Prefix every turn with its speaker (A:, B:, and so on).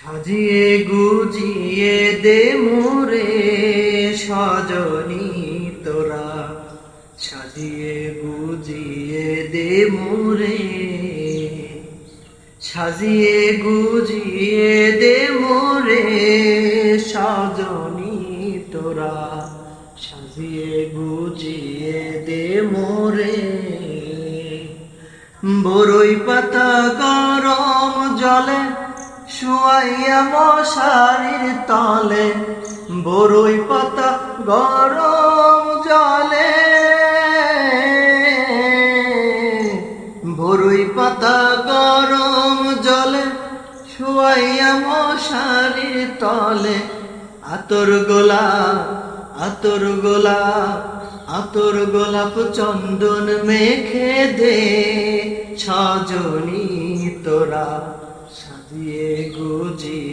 A: সাজিয়ে গুজিয়ে দে মোরে সজনী তোরা, সাজিয়ে গুজিয়ে দে মোরে, সাজিয়ে গুজিয়ে দে মোরে সজনী তোরা, সাজিয়ে গুজিয়ে দে মোরে। বরই পাতা গরম জলে শুয়াইয়া মশারির তলে, বরই পাতা গরম জলে, বরই পাতা গরম জলে শুয়াইয়া মশারির তলে। আতর গোলাপ আতর গোলাপ আতর গোলাপ চন্দন মেখে দে সজনী তোরা, সাজিয়ে গুজিয়ে